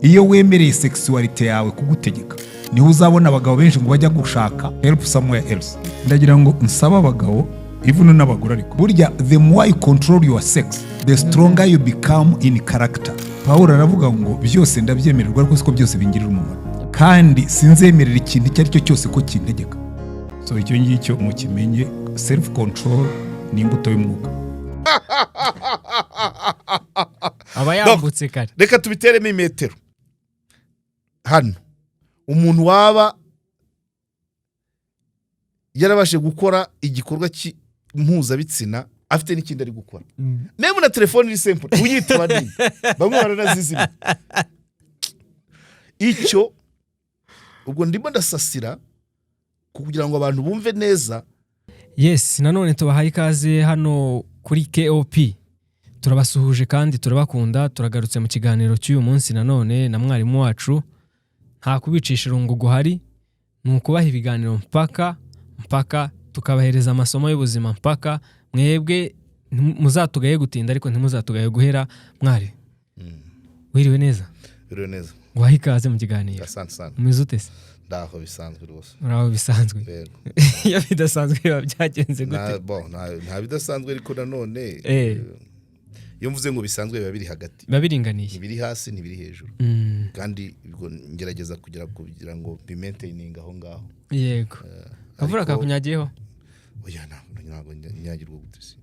iyo wemereye sexuality yawe kugutegeka niho uzabona abagabo benshi ngo bajya gushaka help somewhere else. Ndagira ngo nsaba abagabo even n'abagore ariko burya the more you control your sex the stronger you become in character. Paul aravuga ngo byose ndabyemererwa ariko siko byose bingirira umumaro kandi sinzemerera ikintu icyo ari cyo cyose ko kintegeka. So icyo ngicyo mukimenye, self control ni imbuto y'umwuka. aba yambutse kare. Reka tubiteremo imetero hano. Umuntu waba yarabashe gukora igikorwa mpuzabitsina afite n'ikindi ari gukora meme na telefone iri simple uyitaba nini bamwe baranazizima icyo ubwo ndimo ndasasira kugira ngo abantu bumve neza. Yes, nanone tubahaye ikaze hano kuri KOP. Turabasuhuje kandi turabakunda. Turagarutse mu kiganiro cy'uyu munsi nanone na mwarimu wacu. Nta kubicisha irungu guhari, ni ukubaha ibiganiro mpaka tukabahereza amasomo y'ubuzima mpaka mwebwe muzatugaye gutinda ariko ntimuzatugaye guhera. Mwari wiriwe neza? Wiriwe neza. Waha ikaze mu kiganiro. Asante sana. Umeze ute se? Ndaho bisanzwe rwose. Uraho bisanzwe. Ya bidasanzwe biba byagenze gute? Nta bidasanzwe ariko nanone iyo mvuze ngo bisanzwe biba biri hagati. Biba biringaniye. Biri hasi ntibiri hejuru. Kandi ngerageza kugira ngo bi maintaining aho ngaho. Yego. Kavura kakunyagiyeho? Oya ntabwo nyagirwa gutse.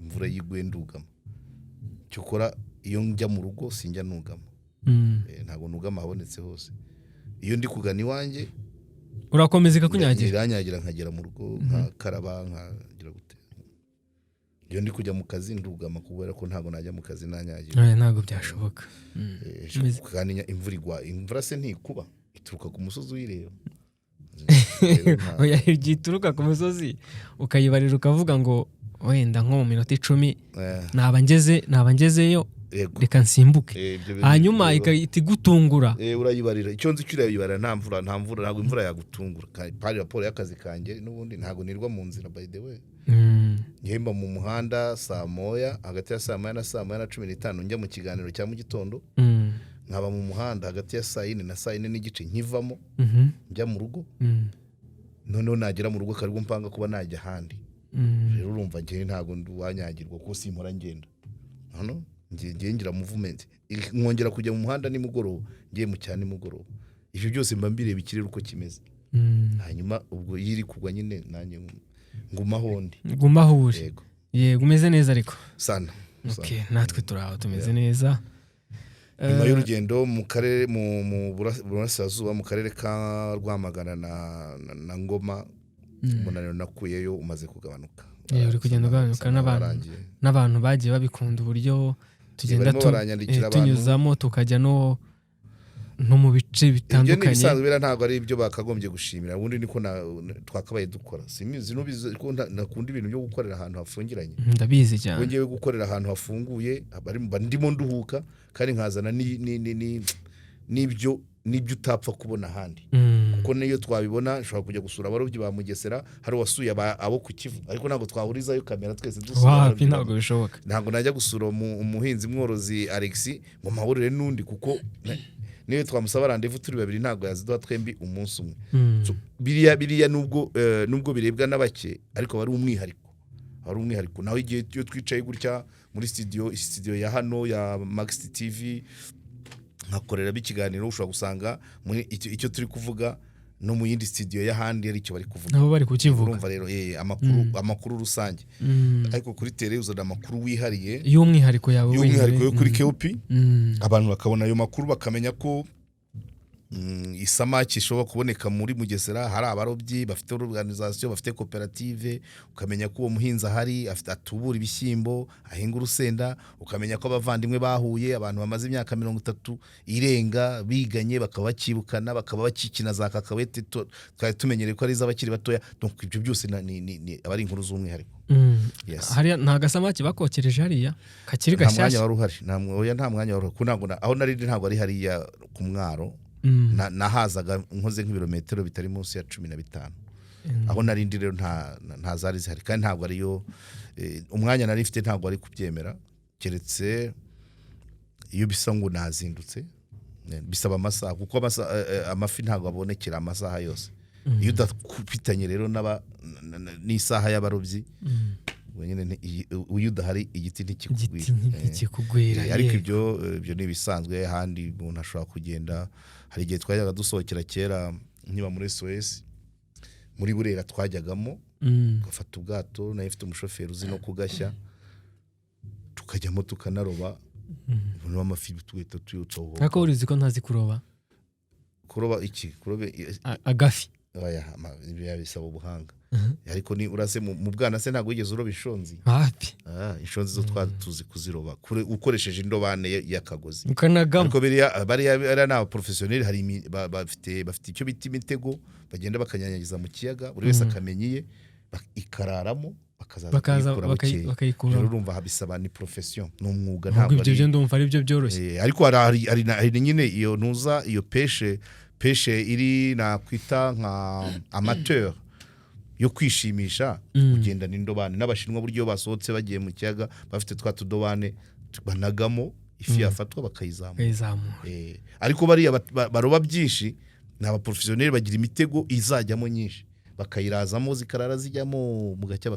Imvura yigwe ndugama. Cyokora iyo njya mu rugo sinjya nugama. Ntabwo nugama habonetse hose. Iyo ndi kugana iwanjye urakomeza ikakunyagira. Iranyagira nkagera mu rugo nkakaraba nkagira gute. Iyo ndi kujya mu kazi ndugama kubera ko ntabwo najya mu kazi nanyagira. Ntabwo byashoboka. Kandi imvura se ntikuba ituruka ku musozi uyireba. Oya igituruka ku musozi ukayibarira ukavuga ngo wenda nko mu minota 10 naba ngezeyo reka nsimbuke. Hanyuma ikagutungura. Urayibarira icyo nzi cyura yibarira nta mvura ntabwo imvura yagutungura. Pari raporo y'akazi kanjye n'ubundi ntabwo nirwa mu nzira by the way. Ngihemba mu muhanda saa moya hagati ya saa moya na saa moya na 15 njya mu kiganiro cya mu gitondo. Nkaba mu muhanda hagati ya saa 4 na saa 4 n'igice nkivamo njya mu rugo. Noneho nagera mu rugo karibwo mpanga kuba najya handi. Rero urumva ngiye ntabwo wanyagirwa kuko simpora ngenda. Hano ngiye ngira movement nkongera kujya mu muhanda nimugoroba ngiye mu cyane nimugoroba. Ivyo byose mba mbireba ikirere uko kimeze. Hanyuma ubwo yiri kugwa nyine nanjye ngumahuri. Yego umeze neza ariko sana. Okay, natwe turaho tumeze neza. Nyuma y'urugendo mu karere mu burasirazuba mu karere ka Rwamagana na Ngoma umunaniro nakuyeyo umaze kugabanuka. Uri kugenda ugabanuka n'abantu bagiye babikunda uburyo tugenda tunyuzamo tukajya no mu bice bitandukanye. Ibyo nibisanzwe ntabwo ari ibyo bakagombye gushimira. Ubundi niko twakabaye dukora. Simizi nubize ko nakunda ibintu byo gukorera ahantu hafungiranye. Ndabizi cyane. Wongeye gukorera ahantu hafunguye ndimo nduhuka kandi nkazana n'ibyo utapfa kubona handi. Kuko niyo twabibona nshobora kujya gusura abarobyi ba Mugesera hari wasuye abo ku Kivu ariko ntabwo twahurizayo kamera twese dusura. Ntabwo bishoboka. Ntabwo najya gusura umuhinzi mworozi Alexis ngo mpahurire n'undi kuko niyo twamusaba rendezvous turi babiri ntabwo yaziduha twembi umunsi umwe. Biriya nubwo birebwa n'abake ariko bari umwihariko. Naho igihe iyo twicaye gutya muri studio ya hano ya Max TV nkakorera bikiganiro ushobora gusanga icyo turi kuvuga no mu yindi studio y'ahandi ari cyo bari kuvuga. Nabo bari kukivuga. Urumva rero amakuru rusange. Ariko kuri tele uzana amakuru wihariye y'umwihariko yawe yo kuri KOP. Abantu bakabona ayo makuru bakamenya ko isamaki ishobora kuboneka muri Mugesera hari abarobyi bafite organisation bafite koperative. Ukamenya ko uwo muhinzi ahari afite atubura ibishyimbo ahinga urusenda. Ukamenya ko abavandimwe bahuye abantu bamaze imyaka 30 irenga biganye bakaba bakibukana bakaba bakikina za kakawete twari tumenyereye ko ari iz'abakiri batoya. Donc ibyo byose ni abari inkuru z'umwihariko. Hari nta gasamaki bakokereje hariya kakiri gashyashya. Nta mwanya wari uhari. Nta mwanya wari kunanguna aho nari ntabwo ari hariya ku Mwaro. Nahazaga nkoze nk'ibirometero bitari munsi ya 15. Aho narindi rero nta zari zihari kandi ntabwo ariyo umwanya nari mfite ntabwo ari kubyemera keretse iyo bisa ngo nazindutse bisaba amasaha kuko amafi ntabwo abonekera amasaha yose iyo udafitanye rero n'isaha y'abarobyi uyu udahari igiti ntikikugwira ariko ibyo ni ibisanzwe ahandi umuntu ashobora kugenda. Hari igihe twajyaga dusohokera kera nkiba muri SOS muri Burera twajyagamo gufata ubwato nayo ifite umushoferi uzi no kugashya tukajyamo tukanaroba amafi tugahita tuyutsoho. Ariko urizi ko ntazi kuroba agafi ibyo bisaba ubuhanga ariko ni urase mu bwana se ntabwo wigeze uroba ishonzi ishonzi zo tuzi kuziroba ukoresheje indobane y'akagozi ariko bariya ni abaprofesiyoneri hari bafite icyo bita imitego bagenda bakanyanyagiza mu kiyaga buri wese akamenyiye ikararamo bakaza bakayikura. Urumva bisaba ni profession ni umwuga ntabwo ibyo ndumva ari byo byoroshye ariko hari nyine iyo ntuza iyo peshe iri nakwita nka amateur yo kwishimisha kugenda n'indobane n'abashinwa buryo basohotse bagiye mu kiyaga bafite twa tudobane banagamo ifi yafatwa bakayizamura ariko bariya baroba byinshi ni abaprofesiyoneri bagira imitego izajyamo nyinshi bakayirazamo zikarara zijyamo mu gacya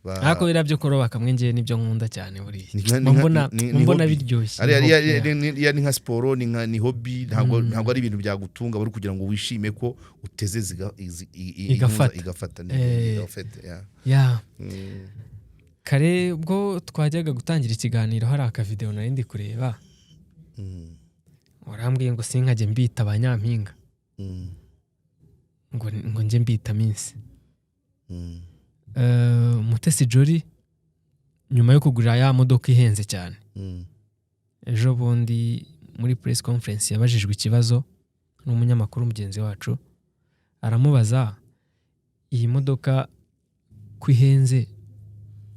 ariko biriya byo kuroba kamwe ngiye nibyo nkunda cyane buriya mbona biryoshye ari nka siporo ni hobby ntabwo ari ibintu byagutunga bari kugira ngo wishime ko uteze igafata kare ubwo twajyaga gutangira ikiganiro hari akavideo nari ndi kureba warambwiye ngo sinkajye mbita abanyampinga ngo njye mbita minsi Mutesi Jolly nyuma yo kugura ya modoka ihenze cyane ejo bundi muri press conference yabajijwe ikibazo n'umunyamakuru mugenzi wacu aramubaza iyi modoka kwihenze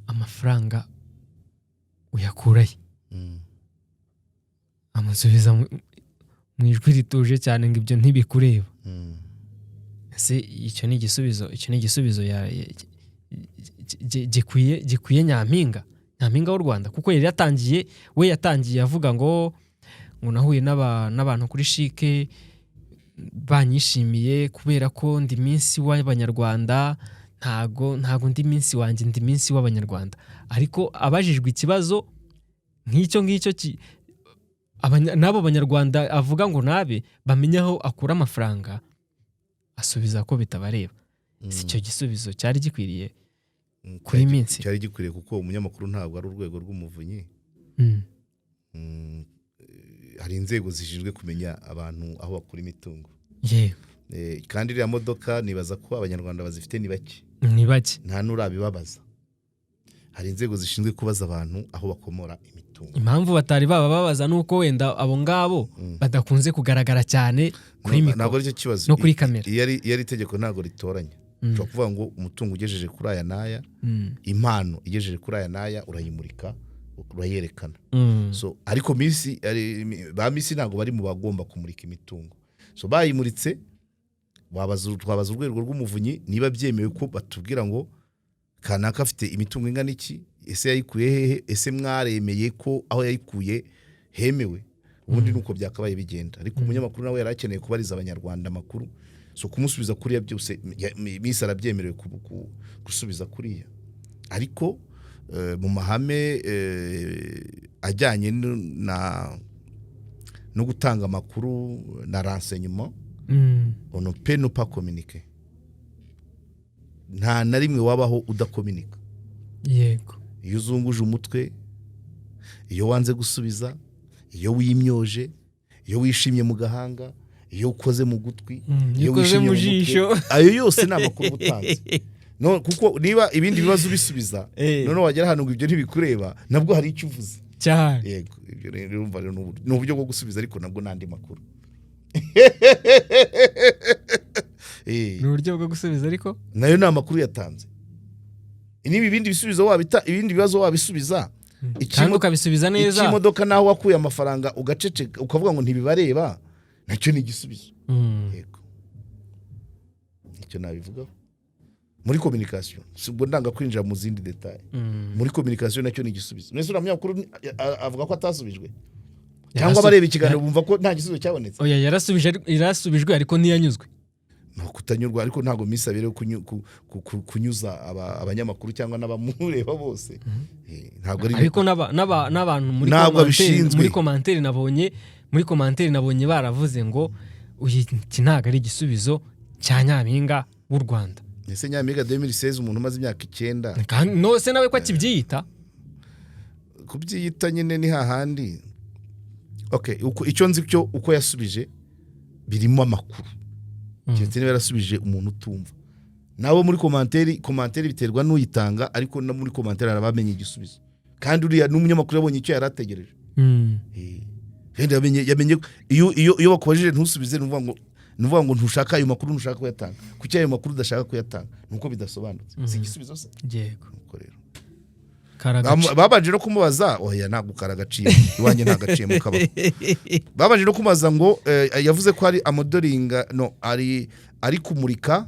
amafaranga uyakurahe amusubiza mu ijwi rituje cyane ngo ibyo ntibikureba. Ese icyo ni igisubizo gikwiye nyampinga w'u Rwanda kuko yari yatangiye avuga ngo nahuye n'abantu kuri shike banyishimiye kubera ko ndi minsi w'abanyarwanda ntago ndi minsi wanjye ndi minsi w'abanyarwanda ariko abajijwe ikibazo nk'icyo n'abo banyarwanda avuga ngo nabe bamenye aho akura amafaranga asubiza ko bitabareba. Si icyo gisubizo cyari gikwiriye kuri minsi cyari gikwiriye kuko umunyamakuru ntabwo ari urwego rw'umuvunyi. Hari inzego zishinzwe kumenya abantu aho bakura imitungo kandi iriya modoka nibaza ko abanyarwanda bazifite ni bake nta n'urabibabaza. Hari inzego zishinzwe kubaza abantu aho bakomora imitungo. Impamvu batari bababaza nuko wenda abo ngabo badakunze kugaragara cyane kuri mikoro no kuri kamera. Iyo ari itegeko ntabwo ritoranya. Ushobora kuvuga ngo umutungo ugejeje kuri aya n'aya, impano igejeje kuri aya n'aya urayimurika urayerekana. So ariko ba misi ntabwo bari mu bagomba kumurika imitungo. So bayimuritse twabaza urwego rw'umuvunyi niba byemewe ko batubwira ngo kanaka afite imitungo ingana iki, ese yayikuye hehe, ese mwaremeye ko aho yayikuye hemewe. Ubundi nuko byakabaye bigenda ariko umunyamakuru nawe yarakeneye kubariza abanyarwanda amakuru. So kumusubiza kuriya byose misi arabyemerewe gusubiza kuriya ariko mu mahame ajyanye no gutanga amakuru na renseignement on ne peut pas communiquer. Nta na rimwe wabaho udakominika. Yego. Iyo uzunguje umutwe, iyo wanze gusubiza, iyo wimyoje, iyo wishimye mu gahanga, iyo ukoze mu gutwi, iyo wishimye mu jisho, ayo yose ni amakuru butanze. No kuko niba ibindi bibazo bisubiza none wagera hano ngo ibyo ntibikureba nabwo hari icyo uvuze cyane. Yego ibyo rero umva ni uburyo bwo gusubiza ariko nabwo nandi makuru. Ni uburyo bwo gusubiza ariko nayo ni amakuru yatanze. Niba ibindi bibazo wabisubiza kandi ukabisubiza neza, imodoka naho wakuye amafaranga ugaceceka ukavuga ngo ntibibareba, nacyo ni igisubizo. Yego icyo nabivuga muri communication. Sibwo ndanga kwinjira mu zindi detail. Muri communication nacyo ni igisubizo. Nese uramya kuri avuga ko atasubijwe cyangwa bareba ikiganiro bumva ko nta gisubizo cyabonetse. Oya yarasubijwe ariko ntiyanyuzwe. No kutanyurwa ariko ntago misabire kunyuza abanyamakuru cyangwa n'abamureba bose. Ntago ari ariko n'abantu muri commentaire nabonye baravuze ngo iki ntago ari igisubizo cya Nyampinga w'u Rwanda. Ese Nyampinga 2016 umuntu umaze imyaka 9 kandi nose nawe ko akibyiyita kubyiyita nyine ni hahandi. Okay, icyo nzi cyo uko yasubije birimo amakuru. Cyetse niba yarasubije umuntu utumva. Nabo muri commentaire biterwa n'uyitanga ariko no muri commentaire arabamenye igisubizo. Kandi uriya n'umunyamakuru yabonye icyo yarategereje. Kandi yamenye iyo bakubajije ntusubize nuvuga ngo ntushaka ayo makuru ntushaka kuyatanga. Kuki ayo makuru udashaka kuyatanga nuko bidasobanutse. Si igisubizo se. Yego. Nuko rero. Babanje no kumubaza oya ntabwo karagaciye iwanjye ntagaciye mu kabako. Babanje no kumubaza ngo yavuze ko ari amodelinga ari kumurika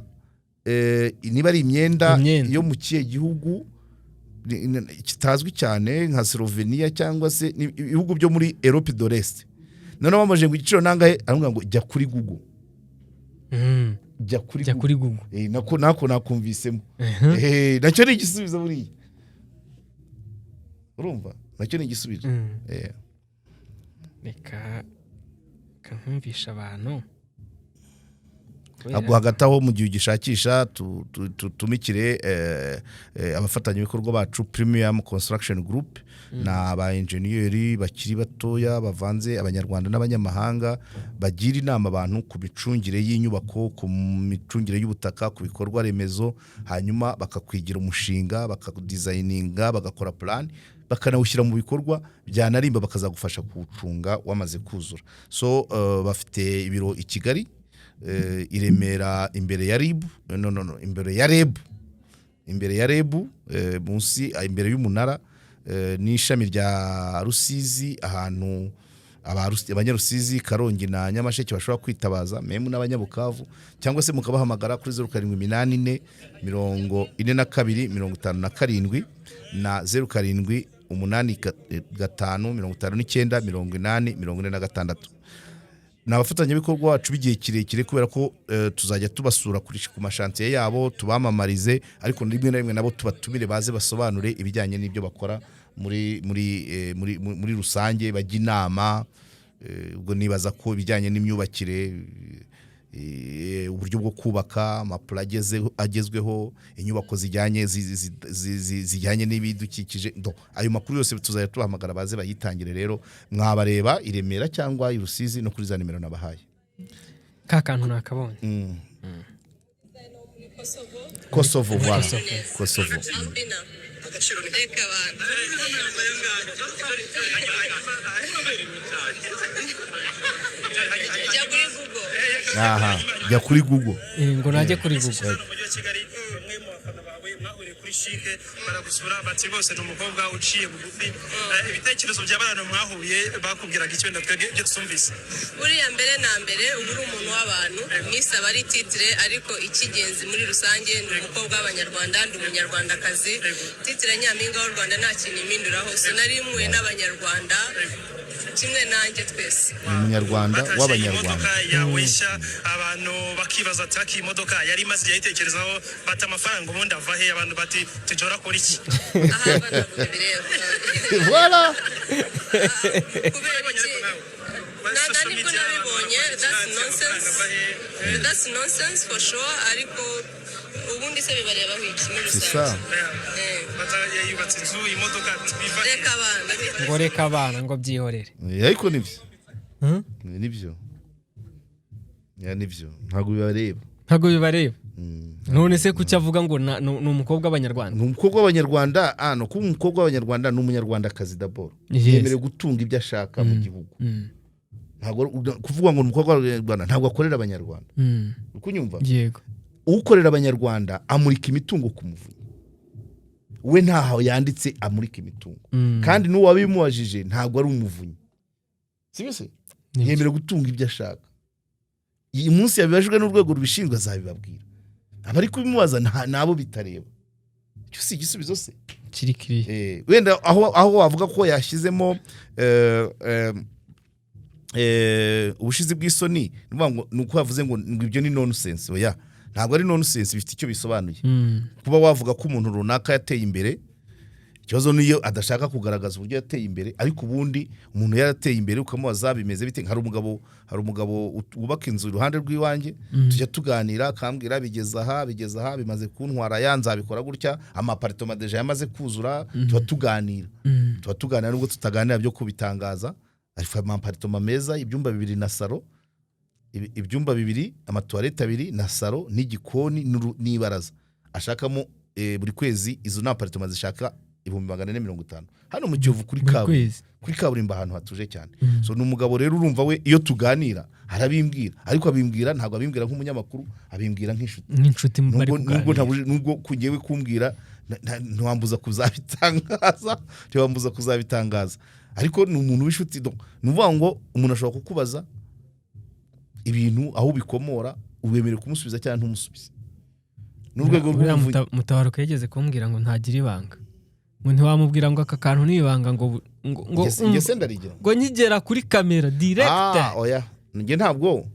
niba ari imyenda yo mu kiye gihugu kitazwi cyane nka Slovenia cyangwa se ibihugu byo muri Europe de l'Est. None bamaje ngo igiciro nangahe aravuga ngo jya kuri Google. Jya kuri Google. Nako nakumvisemo. Nacyo ni igisubizo buriya. Urumva nacyo ni igisubizo. Reka kankumvisha abantu Abo hagataho mu gihe ugishakisha tumikire abafatanyabikorwa bacu Premium Construction Group na aba engineer bakiri batoya bavanze abanyarwanda n'abanyamahanga bagira inama abantu ku bicungire y'inyubako ku micungire y'ubutaka ku bikorwa remezo hanyuma bakakwigira umushinga bakadesigninga bagakora plan bakanawushyira mu bikorwa byanarimba bakazagufasha kuwucunga wamaze kuzura. So bafite ibiro i Kigali i Remera imbere ya RIB imbere ya REB munsi imbere y'umunara n'ishami rya Rusizi ahantu abanyarusizi Karongi na Nyamasheke bashobora kwitabaza memu n'abanyabukavu cyangwa se mukabahamagara kuri 0784 42 57 na 07 85 n'abafatanyabikorwa wacu bigiye kirekire kubera ko tuzajya tubasura ku mashantiye yabo tubamamarize ariko rimwe na rimwe nabo tubatumire baze basobanure ibijyanye n'ibyo bakora muri rusange bajya inama. Ubwo nibaza ko ibijyanye n'imyubakire uburyo bwo kubaka amapula agezweho inyubako zijyanye n'ibidukikije ayo makuru yose tuzajya tubahamagara baze bayitangire. Rero mwabareba i Remera cyangwa i Rusizi no kuri za nimero nabahaye. Ka kantu nakabonye Kosovo voilà Kosovo jya kuri Google ngo najye kuri Google shike baragusura bati bose n'umukobwa uciye bugufi ibitekerezo by'abana mwahuye bakubwiraga icyo ndatwege byo tusumvise uriya mbere na mbere uburi umuntu w'abantu mwisaba ari titre ariko ikigenzi muri rusange ndi umukobwa w'abanyarwanda ndi umunyarwandakazi titre Nyampinga w'u Rwanda nta kintu impinduraho sinari muye n'abanyarwanda kimwe nanjye twese umunyarwanda w'abanyarwanda yawesha abantu bakibaza ati imodoka yari maze yitekerezaho bata amafaranga ubundi ava he abantu bati tujora kuri iki aha bana bireba voilà nani ko nabibonye that's nonsense for sure ariko ubundi se bibareba wiki muri rusange yubatse inzu imodoka reka abana ngo byihorere ariko nibyo ntabwo bibareba none se kuki avuga ngo ni umukobwa w'abanyarwanda ni umukobwa w'abanyarwanda no kuba umukobwa w'abanyarwanda ni umunyarwandakazi d'abord yemerewe gutunga ibyo ashaka mu gihugu ntabwo kuvuga ngo umukobwa w'abanyarwanda ntabwo akorera abanyarwanda uko unyumva yego ukorera abanyarwanda amurika imitungo ku muvunyi we ntaho yanditse amurika imitungo kandi n'uwabimubajije ntabwo ari umuvunyi sibyo se yemerewe gutunga ibyo ashaka iyi munsi yabibajwe n'urwego rubishinzwe azabibabwira abari kubimubaza nabo bitareba cyo si igisubizo se kirikiri wenda aho wavuga ko yashyizemo ubushizi bw'isoni ni uko havuze ngo ibyo ni nonsense. Oya, ntabwo ari nonsense, bifite icyo bisobanuye. Kuba wavuga ko umuntu runaka yateye imbere, ikibazo niyo adashaka kugaragaza uburyo yateye imbere, ariko ubundi umuntu yarateye imbere ukamubaza bimeze bite. Hari umugabo wubaka inzu iruhande rw'iwanjye, tujya tuganira akambwira bigeze aha bimaze kuntwara yanzabikora gutya, amapartoma deja yamaze kuzura, tuba tuganira nubwo tutaganira byo kubitangaza. Ariko amapartoma meza, ibyumba 2 na salo, ibyumba 2, amatoilette 2 na salo n'igikoni n'ibaraza, ashakamo buri kwezi. Izo na apartment zishaka 450 hano mu Kiyovu kuri kaburimbo ahantu hatuje cyane. So n'umugabo rero urumva we iyo tuganira arabimbwira, ariko abimbwira ntabwo abimbwira nk'umunyamakuru, abimbwira nk'inshuti bari kuganira. Nubwo kugewe kumbwira ntiwambuza kuzabitangaza, ariko ni umuntu w'inshuti. Nuvuga ngo umuntu ashobora kukubaza ibintu aho bikomora, uwemere kumusubiza cyangwa ntumusubize. N'urwego rw'umuvugi Mutabaruka yageze kumbwira ngo ntagira ibanga, ngo ntiwamubwira ngo aka kantu n'ibanga ngo nkigera kuri kamera direct. Oya, nge ntabwo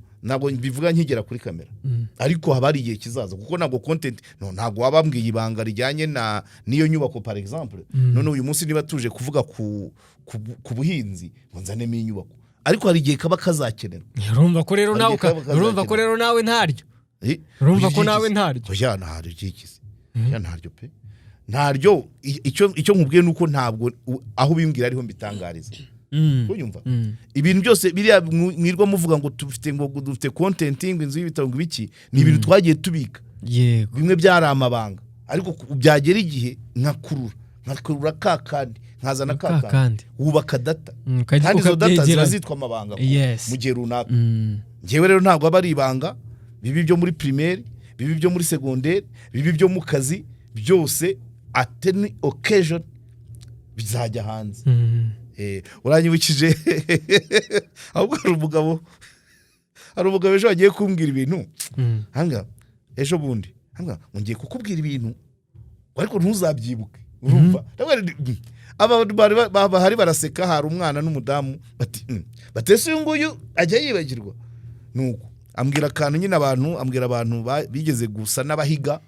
bivuga nkigera kuri kamera, ariko haba ari igihe kizaza, kuko ntabwo content ntabwo wabambwiye ibanga rijyanye niyo nyubako par exemple. None uyu munsi niba tuje kuvuga ku buhinzi, ngo nzanemo inyubako, ariko hari igihe kaba kazakenera. Urumva ko rero nawe ntaryo. Urumva ko nawe ntaryo. Oya, ntaryo ikizi. Ya ntaryo pe. Ntaryo, icyo nkubwiye nuko ntabwo aho bimbwira ariho mbitangariza. Unyumva? Ibintu byose biriya mwirwa muvuga ngo dufite content inzu y'ibitabo ngibiki, ni ibintu twagiye tubika. Yego. Bimwe byari amabanga, ariko byagera igihe nkakurura kakandi, nkazana kakandi, wubaka data. Kandi izo data zirazitwa amabanga mu gihe runaka. Ngewe rero ntabwo aba ari ibanga, bibi byo muri primaire, bibi byo muri secondaire, bibi byo mu kazi, byose at any occasion bizajya hanze. Uranyibukije ahubwo hari umugabo ejo agiye kumbwira ibintu, hanga ejo bundi hanga ngiye kukubwira ibintu ariko ntuzabyibuke. Urumva bahari baraseka, hari umwana n'umudamu batese uyu nguyu ajya yibagirwa. Nuko ambwira akantu nyine ambwira abantu bigeze gusa n'abahiga.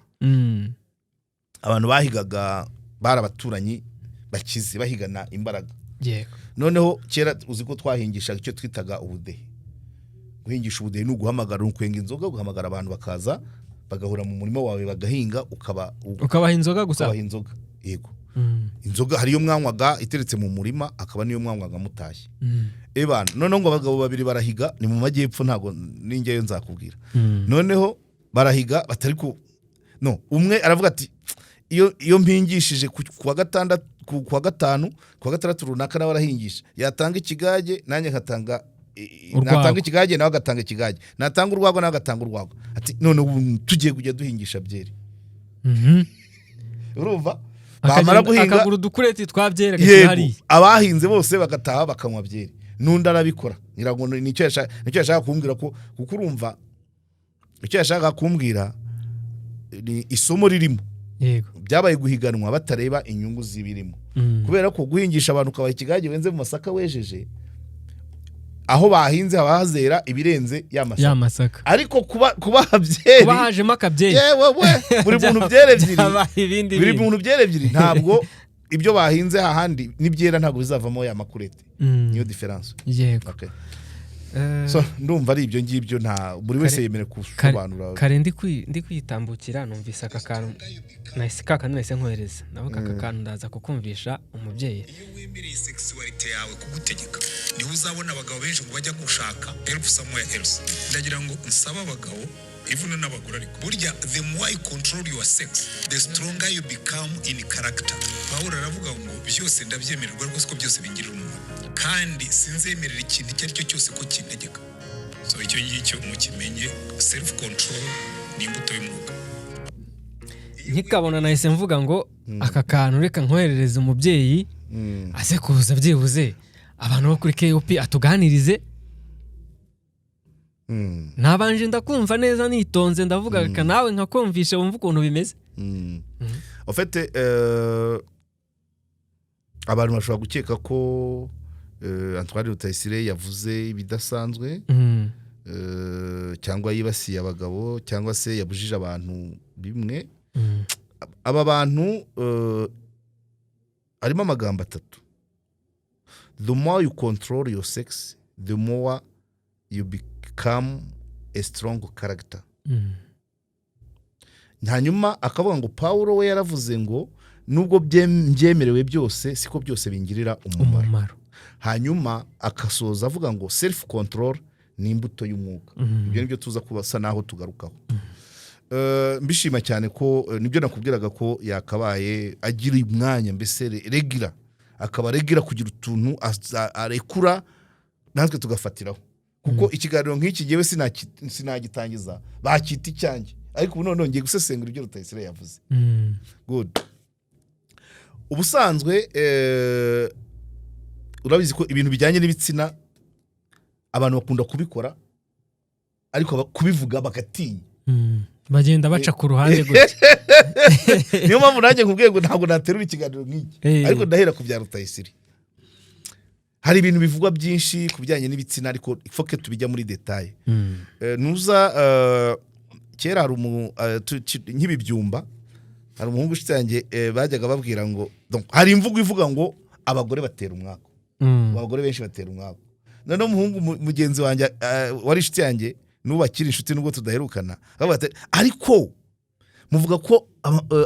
Abantu bahigaga bari abaturanyi bakize, bahigana imbaraga. Noneho kera uzi ko twahingisha icyo twitaga ubudehe. Guhingisha ubudehe ni uguhamagara, ukwenga inzoga, guhamagara abantu bakaza bagahura mu murima wawe bagahinga, ukabaha inzoga gusa. Yego. Inzoga hariyo mwanywaga iteretse mu murima, akaba niyo mwanywaga mutashye. Noneho ngo abagabo babiri barahiga, ni mu majyepfo, ntago ningeyo nzakubwira. Noneho barahiga batari ko umwe aravuga ati iyo mpingishije kuwa gatandatu, kuwa gatandatu runaka nawe arahingisha, yatanga ikigage nanjye nkatanga, natanga ikigage nawe agatanga ikigage, natanga urwagwa nawe agatanga urwagwa. Ati none tugiye kujya duhingisha byeri. Urumva? Bamara guhinga akaguru dukureti twabyereka hari abahinze bose bagataha bakanywa byeri. Nundi arabikora, nirago nicyo yashaka kumbwira ko, kuko urumva icyo yashaka kumbwira ni isomo ririmo. Yego. Byabaye guhiganwa batareba inyungu zibirimo. Kubera ko guhingisha abantu kabaye ikigage wenze mu masaka wejeje, aho bahinze habazera ibirenze y'amasaka. Ariko kuba byeri, kubahajemo akabyeri, yewe buri muntu byere ebyiri, ntabwo ibyo bahinze hahandi nibyera ntabwo bizavamo ya makurete. Niyo difference. Yego. Okay. So ndumva ari ibyo ngibyo, nta buri wese yemere kusobanura. Kare ndi kwitambukira numvise aka kantu nahise nahise nkohereza, nabo aka kantu ndaza kukumvisha umubyeyi. Iyo wemereye sexuality yawe kugutegeka, niho uzabona abagabo benshi ngo bajya gushaka help somewhere else. Ndagira ngo nsaba abagabo even n'abagore, ariko burya the more you control your sex, the stronger you become in character. Pawulo aravuga ngo byose ndabyemererwa rwose ko byose bingirira umumaro, kandi sinzemerera ikintu icyo ari cyo cyose ko kintegeka. So icyo ngicyo mukimenye, self control ni imbuto y'umwuka. Nkikabona nahise mvuga ngo aka kantu reka nkoherereze umubyeyi ase kuza byibuze abantu bo kuri KOP atuganirize. Nabanje ndakumva neza nitonze, ndavuga ka nawe nkakumvisha wumva ukuntu bimeze. En fait abantu bashobora gukeka ko Antoine Rutayisire yavuze ibidasanzwe cyangwa yibasiye abagabo cyangwa se yabujije abantu bimwe. Aba bantu harimo amagambo atatu: the more you control your sex, the more you become a strong character. Hanyuma akavuga ngo Paulo we yaravuze ngo nubwo byemerewe byose siko byose bingirira umumaro. Hanyuma akasoza avuga ngo self control ni imbuto y'umwuka. Ibyo nibyo tuza kubasa naho tugarukaho. Mbishima cyane ko nibyo nakubwiraga ko yakabaye agira umwanya mbese regira, akaba regira kugira utuntu arekura natwe tugafatiraho, kuko ikiganiro nk'iki gihe sinagitangiza bakita icyanjye, ariko ubu none ngiye gusesengura ibyo Rutayisire yavuze. Good. Ubusanzwe urabizi ko ibintu bijyanye n'ibitsina abantu bakunda kubikora ariko kubivuga bagatinya, bagenda baca ku ruhande gutya. Niyo mpamvu nanjye nkubwiye ngo ntabwo naterura ikiganiro nk'iki, ariko ndahera ku bya Rutayisire. Hari ibintu bivugwa byinshi ku bijyanye n'ibitsina ariko ifoke tubijya muri detaye. Nuza kera hari nk'ibibyumba, hari umuhungu ushitange bajyaga babwira ngo hari imvugo ivuga ngo abagore batera umwaka, abagore benshi batera umwaka. None umuhungu mugenzi wanjye wari inshuti yanjye nubakira inshuti nubwo tudaherukana, ariko muvuga ko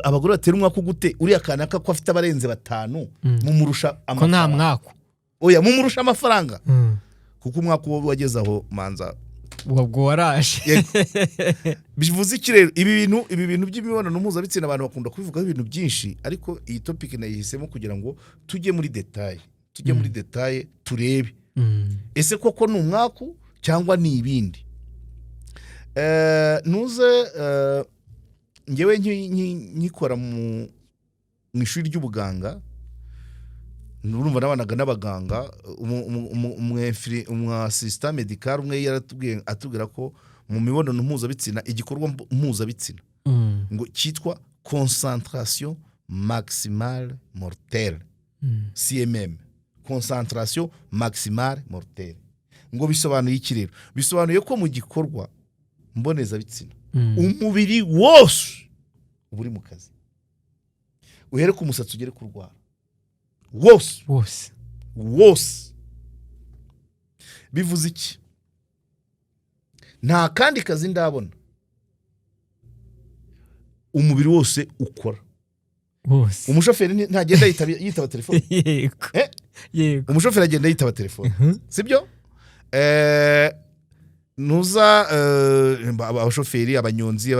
abagore batera umwaka gute? Uriya kanaka ko afite abarenze 5 mumurusha amafaranga. Ko nta mwaka. Oya, mumurusha amafaranga. Kuko umwaka wo wageze aho manza ubwo waraje. Bivuze iki rero? Ibi bintu by'imibonano mpuzabitsina abantu bakunda kubivugaho ibintu byinshi, ariko iyi topic nayihisemo kugira ngo tujye muri detaye, turebe ese koko ni umwaka cyangwa ni ibindi. Nuze ngewe nkikora mu ishuri ry'ubuganga, nurumva nabanaga n'abaganga, umwasisita medical umwe atubwira ko mu mibonano mpuzabitsina igikorwa mpuzabitsina ngo cyitwa concentration maximale mortelle, CMM, concentration maximale mortelle. Ngo bisobanuye iki rero? Bisobanuye ko mu gikorwa mbonezabitsina umubiri wose uburi mu kazi, uhere ku musatsi ugere ku rwara wose. Bivuze iki? Nta kandi kazi ndabona umubiri wose ukora wose. Umushoferi ntagenda yitaba telefone. Yego. Umushoferi agenda yitaba telefone, sibyo? Nuza abashoferi, abanyonzi,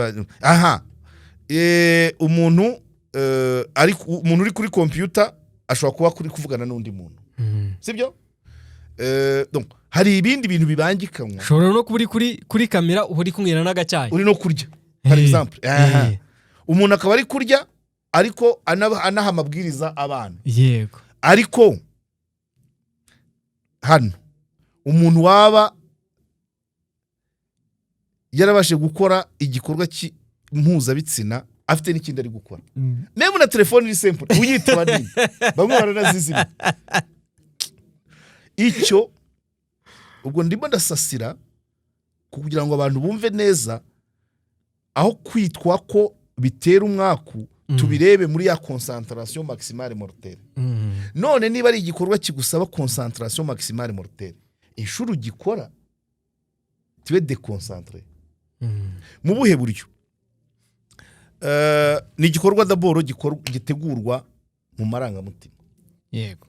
umuntu uri kuri computer ashobora kuba kuri kuvugana n'undi muntu, sibyo? Donc hari ibindi bintu bibangikanywa. Ushobora no kuba kuri kamera uri kumwira n'agacyayi, uri no kurya, for example. Umuntu akaba ari kurya ariko anaha amabwiriza abana. Yego. Ariko hano umuntu waba yarabashe gukora igikorwa mpuzabitsina afite n'ikindi ari gukora, meme na telefone iri simple uyitaba nini, bamwe baranazizima. Icyo ubwo ndimo ndasasira kugira ngo abantu bumve neza aho kwitwa ko bitera umwaku, tubirebe muri ya concentration maximale mortelle. None niba ari igikorwa kigusaba concentration maximale mortelle, inshuro gikora tibe déconcentré. Mu buhe buryo? Ni igikorwa d'abord gitegurwa mu marangamutima. Yego.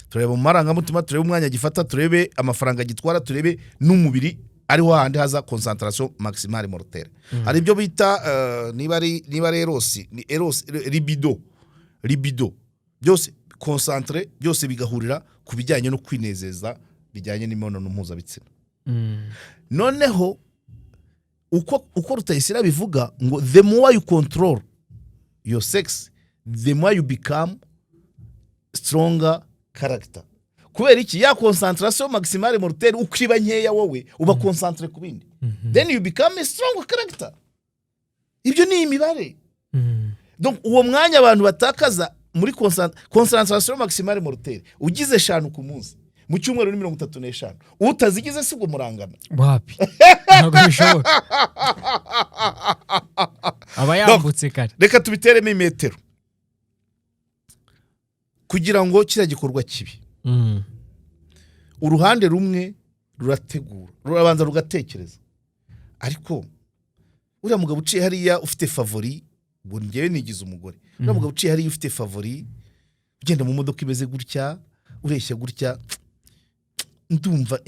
Turebe mu marangamutima, turebe umwanya gifata, turebe amafaranga gitwara, turebe n'umubiri ariho handi haza concentration maximale mortelle. Hari ibyo bita niba ari eros, libido, byose concentré, byose bigahurira ku bijyanye no kwinezeza bijyanye n'imibonano mpuzabitsina. Noneho uko Rutayisire bivuga ngo the more you control your sex, the more you become stronger character. Kubera iki? Ya concentration maximale mortelle ukriba nkeya wowe uba concentré ku bindi, then you become a strong character. Ibyo ni imibare. Donc uwo mwanya abantu batakaza muri concentration maximale mortelle ugize 5 ku munsi, mu cyumweru ni 35 utazigize si bwo murangana wapi ntabwo bishoboka aba yambutse kare reka tubiteremo imetero kugira ngo kiriya gikorwa kibi uruhande rumwe rurategura rurabanza rugatekereza ariko uriya mugabo uciye hariya ufite favori ngo ngewe nigize umugore uriya mugabo uciye hariya ufite favori ugenda mu modoka imeze gutya ureshya gutya ndumva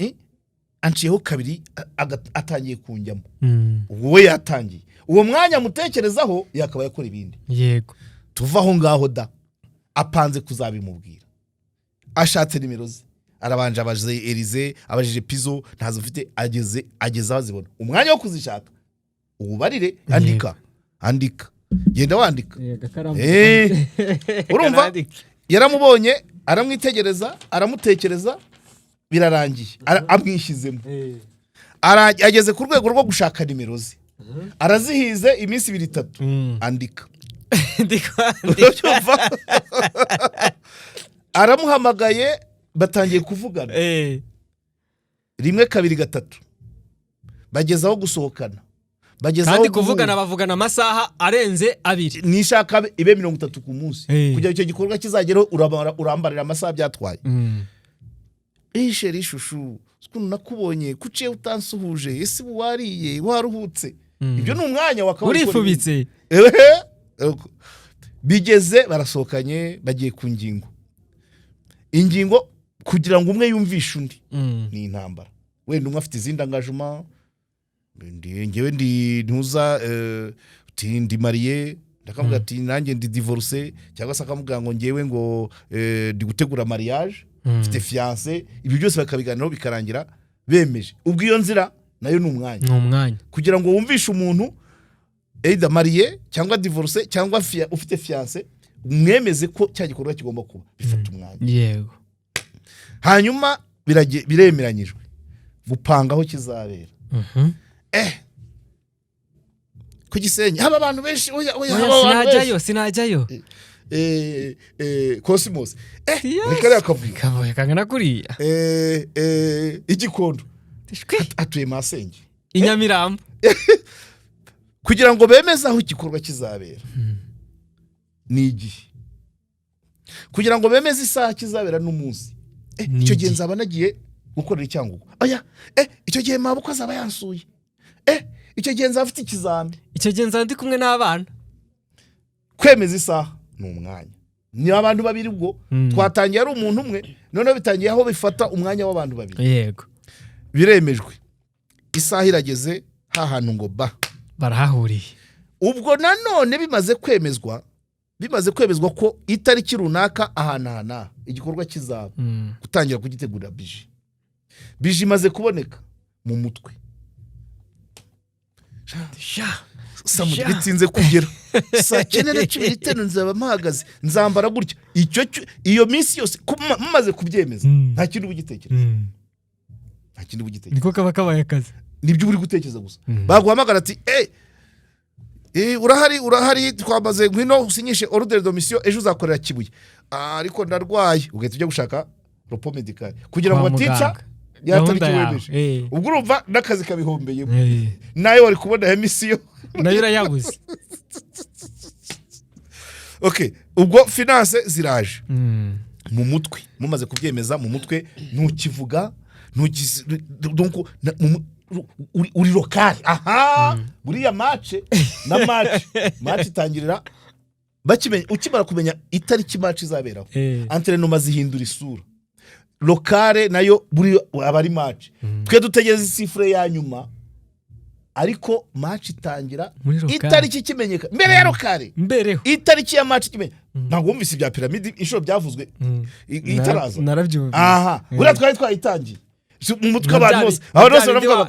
anciyeho kabiri atangiye kunjyamo wowe yatangiye uwo mwanya mutekerezaho yakaba yakora ibindi yego tuvaho ngaho da apanze kuzabimubwira ashatse nimero ze arabanje abaje Elize abajije Pizo ntazo mfite ageze azibona umwanya wo kuzishaka ububarire andika genda wandika urumva yaramubonye aramwitegereza aramutekereza birarangiye amwishyizemo ageze ku rwego rwo gushaka nimero ze arazihize iminsi 2-3 andika aramuhamagaye batangiye kuvugana 1 2 3 bagezaho gusohokana kandi kuvugana bavugana amasaha arenze 2 nishaka ibe 30 ku munsi kugira icyo gikorwa kizageraho urambarira amasaha byatwaye shushu ukuntu nakubonye kuciye utansuhuje ese wariye waruhutse ibyo ni umwanya wakaba urifubitse bigeze barasohokanye bagiye ku ingingo kugira ngo umwe yumvishe undi ni intambara wenda umwe afite izindi engagement ngewe ndi ntuza ndi mariye ndakavuga ati nanjye ndi divorce cyangwa se akamubwira ngo ngewe ngo ndi gutegura mariage mfite fiancé ibyo byose bakabiganiraho bikarangira bemeje ubwo iyo nzira nayo ni umwanya kugira ngo wumvishe umuntu either mariye cyangwa divorce cyangwa ufite fiancé mwemeze ko cya gikorwa kigomba kuba bifata umwanya yego hanyuma biremeranyijwe gupangaho kizabera ku Gisenyi haba abantu benshi sinajyayo Cosmos reka kavuye kangana kuriya Igikondo atuye Masenge Inyamirambo kugira ngo bemeze aho igikorwa kizabera ni igihe kugira ngo bemeze isaha kizabera n'umunsi icyo gihe nzaba nagiye gukorera icyangugu icyo gihe mabuko azaba yansuye icyo gihe nzaba afite ikizambi icyo gihe nzaba ndi kumwe n'abana kwemeza isaha ni umwanya ni abantu babiri ubwo twatangiye ari umuntu umwe noneho bitangiye aho bifata umwanya w'abantu babiri yego biremejwe isaha irageze hahantu ngo barahahuriye ubwo nanone bimaze kwemezwa ko itariki runaka ahantu igikorwa kizaba gutangira kugitegura bije imaze kuboneka mu mutwe bitinze kugera saa 9:15 nzaba mpahagaze nzambara gutya iyo minsi yose mumaze kubyemeza nta kintu bugitekereza niko kaba kabaye akazi nibyo uri gutekereza gusa baguhamagara ati urahari twamaze ngwino usinyishe ordre de mission ejo uzakorera Kibuye ariko ndarwaye ugahita ujya gushaka ropo medical kugira ngo batica yatariki wemeje ubwo urumva n'akazi kabihombeyemo nayo wari kubona emisiyo nayo irayabuze ubwo finance ziraje mu mutwe mumaze kubyemeza mu mutwe ntukivuga uri lokali buriya match itangirira ukimara kumenya itariki match izaberaho antrenoma zihindura isura lokale nayo buri abari match twe dutegereza isifure ya nyuma ariko match itangira itariki kimenyeka mbere ya lokale itariki ya match kimenyeka ntabwo wumvise ibya piramide inshuro byavuzwe itaraza buriya twari twayitangiye mu mutwe abantu bose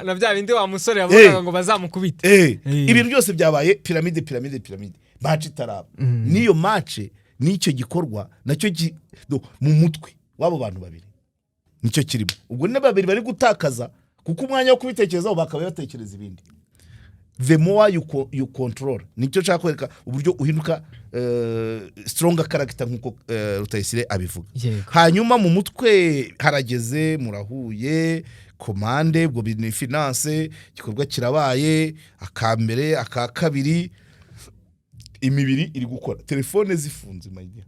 na bya bindi wa musore yavugaga ngo bazamukubite ibintu byose byabaye piramide match itaraba niyo match nicyo gikorwa nacyo mu mutwe wabo bantu babiri nicyo kirimo ubwo ne babiri bari gutakaza kuko umwanya wo kubitekerezaho bakaba batekereza ibindi the more you control. Nicyo nshaka kwereka uburyo uhinduka stronger character nkuko Rutayisire abivuga. Hanyuma mu mutwe harageze murahuye komande bwo ni finance gikorwa kirabaye akambere akakabiri imibiri iri gukora telefone zifunze mayiya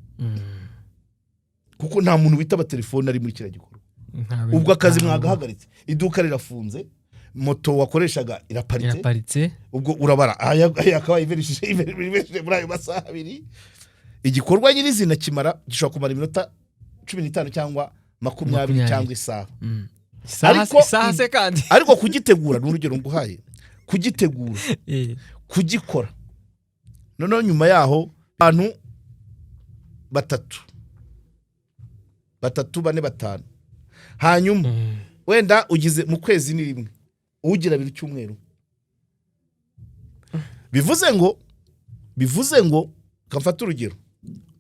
kuko nta muntu witaba telefone ari muri kira gikorwa ubwo akazi mwagahagaritse iduka rirafunze moto wakoreshaga iraparitse ubwo urabara akaba iverishije muri ayo masaha abiri igikorwa nyirizina kimara gishobora kumara iminota 15 cyangwa 20 cyangwa isaha isaha se kandi ariko kugitegura n'urugero nguhaye kugitegura kugikora none nyuma yaho abantu batatu bane batanu hanyuma wenda ugize mu kwezi ni rimwe ugira biri cyumweru bivuze ngo kamfata urugero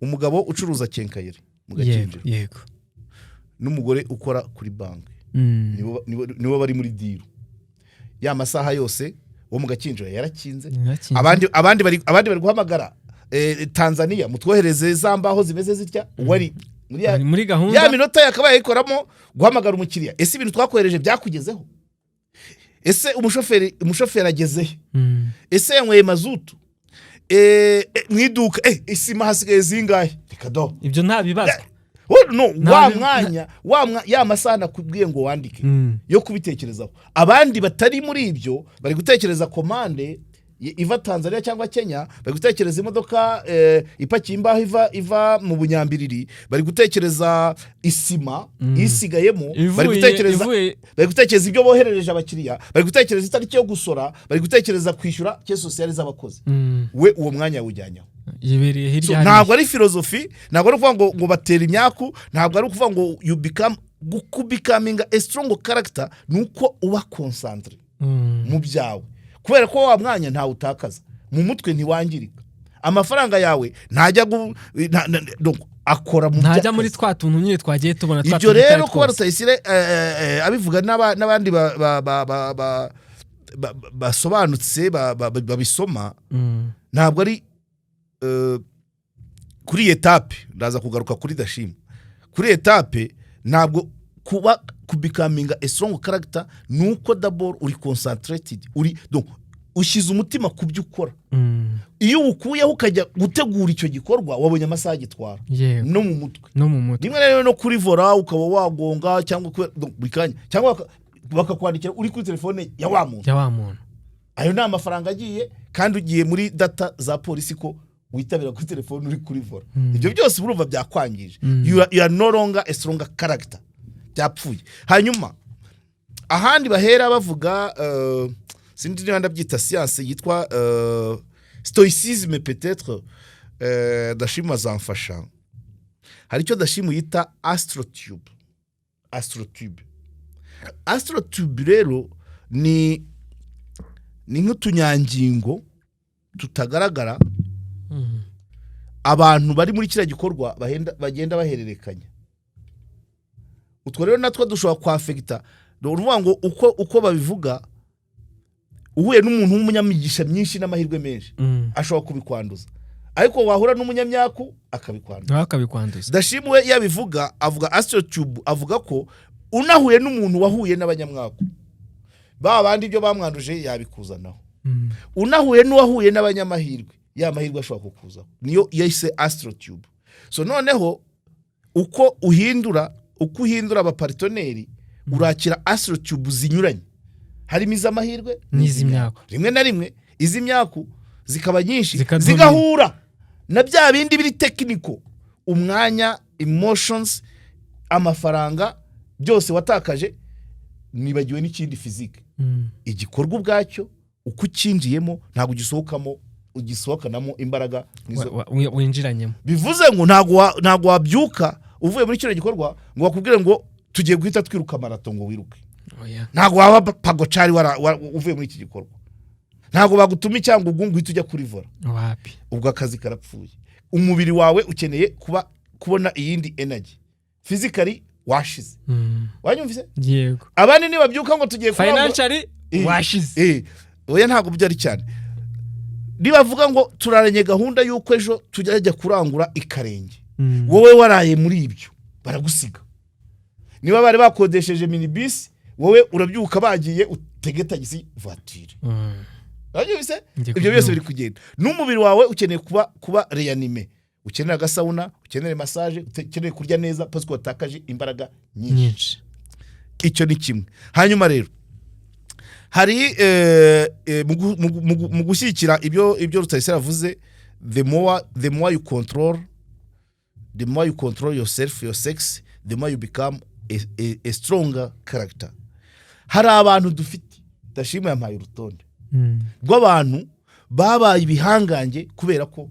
umugabo ucuruza kenkayeri mu Gakinjiro yego n'umugore ukora kuri banki nibo bari muri deal ya masaha yose wo mu Gakinjiro yarakinze abandi bari guhamagara Tanzania mutwohereze zambaho zimeze zitya wari muri gahunda ya minota yakabaye ikoramo guhamagara umukiriya ese ibintu twakohereje byakugezeho ese umushoferi agezehe ese yanyweye mazutu mwiduka isima hasigaye zingahe rikado ibyo nta bibazo ya masaha nakubwiye ngo wandike yo kubitekerezaho abandi batari muri ibyo bari gutekereza komande iva Tanzania cyangwa Kenya bari gutekereza imodoka ipakiye imbaho iva mu Bunyambiriri bari gutekereza isima isigayemo bari gutekereza ibyo boherereje abakiriya bari gutekereza itariki yo gusora bari gutekereza kwishyura ke sociale z'abakozi we uwo mwanya wujyanyaho yibereye hirya ntabwo ari philosophy ntabwo ari kuvuga ngo batera imyaku ntabwo ari kuvuga ngo you becoming a strong character nuko uba concentré mu byawe kubera ko wa mwanya nta utakaza mu mutwe ntiwangirika amafaranga yawe ntajya akora mu ntajya muri twa tuntu nyine twagiye tubona twa ibyo rero ko Rutayisire abivuga n'abandi basobanutse babisoma ntabwo ari kuri etape ndaza kugaruka kuri Dashim kuri etape ntabwo kuba becoming a strong character nuko double uri concentrated uri donc ushize umutima kubyo ukora iyo ukuyeho ukajya gutegura icyo gikorwa wabonye amasaha gitwara no mu mutwe rimwe rero no kuri vora ukaba wagonga cyangwa bikanya cyangwa bakakwandikira uri kuri telefone ya wa muntu ayo nta mafaranga agiye kandi ugiye muri data za polisi ko witabira kuri telefone uri kuri vora ibyo byose burumva byakwangije you are no longer a stronger character byapfuye hanyuma ahandi bahera bavuga sindi niba ndabyita science yitwa stoicisme peut-être Dashim azamfasha hari icyo Dashim yita astrotube rero ni nk'utunyangingo tutagaragara abantu bari muri kiriya gikorwa bagenda bahererekanya utwo rero natwo dushobora kwafekita uruvuga ngo uko babivuga uhuye n'umuntu w'umunyamigisha myinshi n'amahirwe menshi ashobora kubikwanduza ariko wahura n'umunyamyaku akabikwanduza Dashim we yabivuga avuga astrotube avuga ko unahuye n'umuntu wahuye n'abanyamwaku bandi ibyo bamwanduje yabikuzanaho unahuye n'uwahuye n'abanyamahirwe ya mahirwe ashobora kukuzaho niyo yise astrotube so noneho uko uhindura abaparteneri urakira astrotube zinyuranye harimo iz'amahirwe n'iz'imyaku rimwe na rimwe iz'imyaku zikaba nyinshi zigahura na bya bindi biri technical umwanya emotions amafaranga byose watakaje nibagiwe n'ikindi physique igikorwa ubwacyo uko ukinjiyemo ntabwo ugisohokanamo imbaraga winjiranyemo bivuze ngo ntabwo wabyuka uvuye muri kino gikorwa ngo bakubwire ngo tugiye guhita twiruka marato ngo wiruke ntabwo waba pagocari uvuye muri iki gikorwa ntabwo bagutuma cyangwa ugungu uhita ujya kuri vora ubwo akazi karapfuye umubiri wawe ukeneye kubona iyindi energy physically washize wanyumvise yego abandi nibabyuka ngo tugiye financially washize oya ntabwo byari cyane nibavuga ngo turaranye gahunda y'uko ejo tujya kurangura ikarenge wowe waraye muri ibyo baragusiga niba bari bakodesheje minibus wowe urabyuka bagiye utege tagisi voiture urabise ibyo byose biri kugenda n'umubiri wawe ukeneye kuba reanime ukenera agasawuna ukenera massage ukeneye kurya neza parce que watakaje imbaraga nyinshi icyo ni kimwe hanyuma rero hari mu gushyikira ibyo Rutayisire avuze the more you control yourself your sex the more you become a stronger character hari abantu dufite ndashima yampaye urutonde rw'abantu babaye ibihangange kubera ko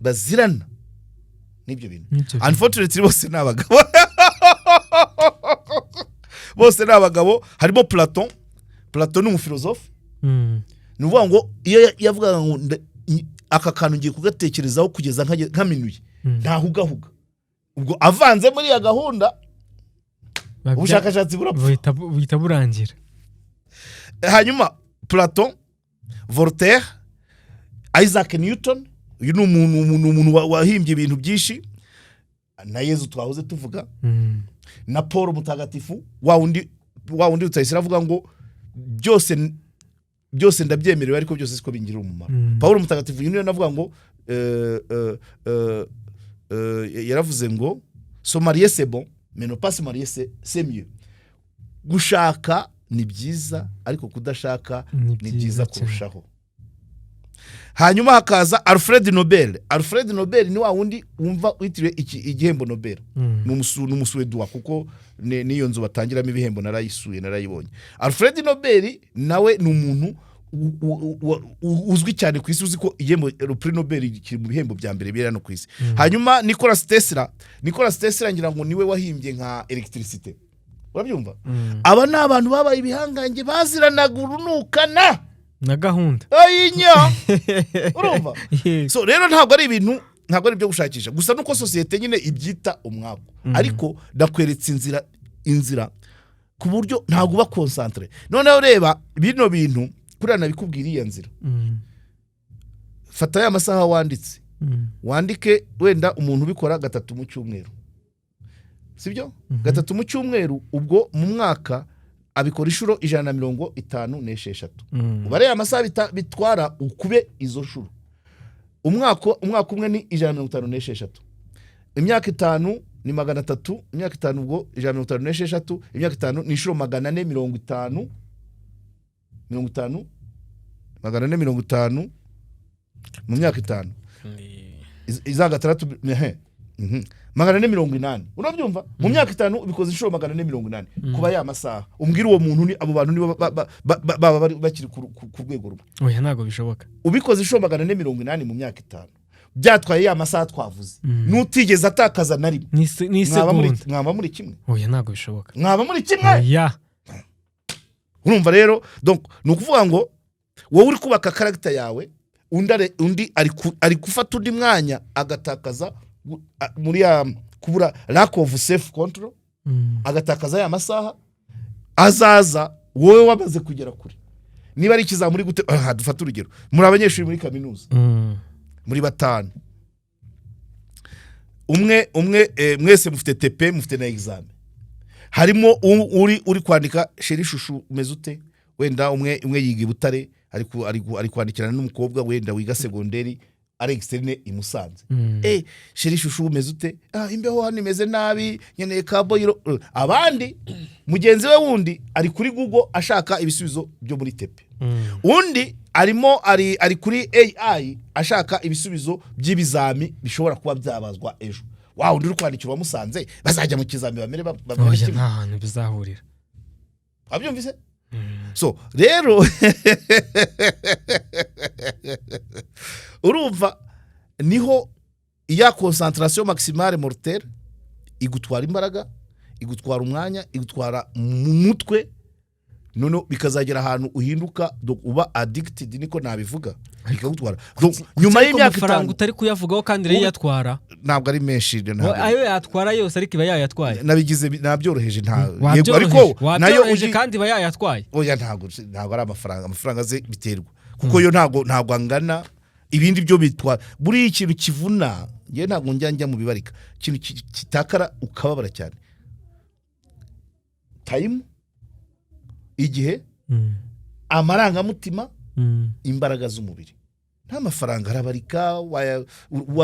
bazirana n'ibyo bintu unfortunately bose n'abagabo bose n'abagabo harimo Platon ni umufilozofe ni uvuga ngo iyo yavugaga ngo aka kantu ngiye kugatekerezaho kugeza nkaminuye ntahugahuga ubwo avanze muri ya gahunda ubushakashatsi buhita burangira hanyuma Platon Voltaire Isaac Newton uyu ni umuntu wahimbye ibintu byinshi na Yezu twahoze tuvuga na Paul mutagatifu wa undi Rutayisire avuga ngo byose ndabyemerewe ariko byose siko bingira umumaro Paul mutagatifu niyo navuga ngo yaravuze ngo so marier c'est bon mais ne pas se marier c'est mieux gushaka ni byiza ariko kudashaka ni byiza kurushaho hanyuma hakaza Alfred Nobel ni wa wundi wumva witiriwe igihembo Nobel n'umusuwedwa kuko niyo nzu batangiramo ibihembo narayibonye Alfred Nobel nawe ni umuntu uzwi cyane ku isi uzi ko igihembo Prix Nobel kiri mu bihembo bya mbere biri no ku isi hanyuma Nikola Tesla ngira ngo niwe wahimbye nka electricity urabyumva aba ni abantu babaye ibihangange baziranaga urunukana na gahunda ayinya urumva so rero ntabwo ari byo gushakisha gusa nuko societe nyine ibyita umwako ariko ndakweretse inzira ku buryo ntabwo uba concentré noneho reba bino bintu kurana bikubwira iya nzira fata ya masaha wandike wenda umuntu ubikora 3 mu cyumweru sibyo 3 mu cyumweru ubwo mu mwaka abikora inshuro 156 ubare ya masaha bitwara ukube izo nshuro umwaka umwe ni 156 imyaka 5 ni 300 imyaka 5 ubwo 156 imyaka 5 ni inshuro 450 mu myaka 5 izaga 3 480 urabyumva mu myaka 5 ubikoze inshuro 480 kuba ya masaha umbwira uwo muntu ni abo bantu ni baba bakiri ku rwego rumwe oya ntago bishoboka ubikoze inshuro 480 mu myaka 5 byatwaye ya masaha twavuze nutigeze atakaza na rimwe ni seconde mwaba muri kimwe oya ntago bishoboka mwaba muri kimwe oya urumva rero donc nukuvuga ngo wowe uri kubaka character yawe undi ari gufata undi mwanya agatakaza muri ya kubura lack of self control agatakaza ya masaha azaza wowe wamaze kugera kure niba ari ikizamuri gute dufata urugero muri abanyeshuri muri kaminuza muri 5 umwe mwese mufite TP mufite na examen harimo uri kwandika sheri shushu mezute wenda umwe yiga Butare ari kwandikirana n'umukobwa wenda wiga segonderi ari externe imusanze sheri shushu mezute imbeho hano imeze nabi nkeneye kaboyiro abandi mugenzi we wundi ari kuri Google ashaka ibisubizo byo muri TP undi ari kuri AI ashaka ibisubizo by'ibizami bishobora kuba byabazwa ejo wow undi uri kwandikira Musanze bazajya mu kizami bamere oya nta hantu bizahurira abyumvise so rero urumva niho iya concentration maximale mortelle igutwara imbaraga igutwara umwanya igutwara mu mutwe none bikazagera ahantu uhinduka uba addicted niko nabivuga bikagutwara nyuma y'imyaka 5 utari kuyavugaho kandi rero yatwara ntabwo ari menshi ayo yatwara yose ariko iba yayatwaye nabigize nabyoroheje yego ariko nayo kandi iba yayatwaye oya ntabwo ari amafaranga ze biterwa kuko yo ntabwo angana ibindi byo bitwa buri ikintu kivuna ngiye ntabwo njya mu bibarika ikintu kitakara ukababara cyane time igihe amarangamutima imbaraga z'umubiri nta mafaranga arabarika